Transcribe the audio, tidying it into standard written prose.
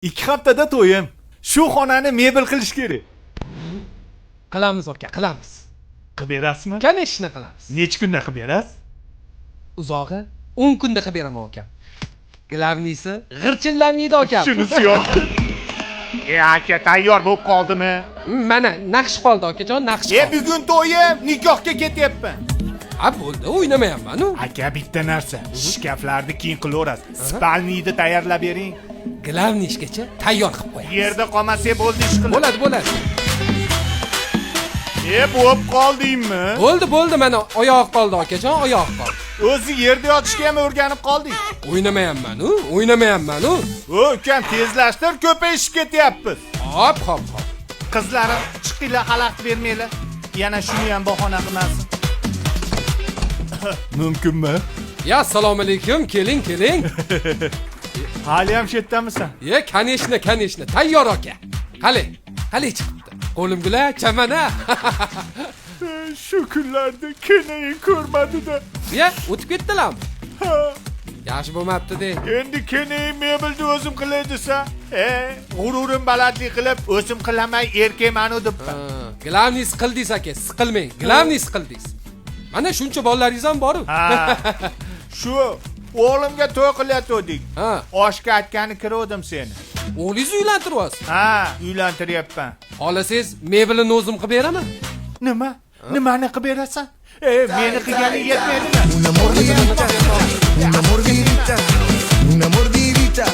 2 haftada to'yim. Shu xonani mebel qilish kerak. Qilamiz aka, qilamiz. Qilib berasizmi? Конечно qilamiz. Necha kunda qilib berasiz? Uzog'i 10 kunda qilib beraman aka. Glavnisi g'irchillanmaydi aka. Shunisi yo'q. Aka tayyor bo'lib qoldimi? Mana naqsh qoldi akajon, naqsh qoldi. Bugun to'yim, nikohga ketyapman. Ha bo'ldi, o'ynamayapman-ku. Aka bitta narsa, shkaflarni keyin qilaverasiz. Spalniyni tayyorlab bering. Glavni ishgacha tayyor qilib qo'yamiz. Yerda qolmasa bo'ldi ish qilib. Bo'ladi, bo'ladi. Bo'lib qoldingmi? Bo'ldi, mana oyoq qoldi akajon, oyoq qoldi. O'zi yerda yotishga ham o'rganib qolding. O'ynamayapman-ku. Ukam tezlashtir, ko'payishib ketyapmiz. Hop. Qizlarim chiqinglar, xalaqit bermanglar. Yana shuni ham bahona qilmasin. Mumkinmi? Ya assalomu alaykum, keling. Hali ham shetdamisan? Конечно, tayyor aka. Qali chiqibdi. Qo'limgula chamana. Shu kunlarda kenayi ko'rmadi-da. O'tib ketdilarmi? Yaxshi bo'lmabdi-de. Endi kenayi mebelni o'zim qilay desa, g'ururim balandlik qilib, o'zim qilaman, erkakman debman. Glavnis qildingiz aka, siqilmang. Glavnis qildingiz. Mana shuncha bolalaringiz ham bor-ku. Shu o'g'limga to'y qilyotgandik. Oshga aytgani kirdim seni. O'g'lingizni uylantiryapsiz? Uylantiryapman. Xohlasangiz mebelini o'zim qilib beraman. Nima? Nimani qilib berasan? Meni qilganing yetmaydi-mi? Un amor de vida, un amor de vida, un amor de vida.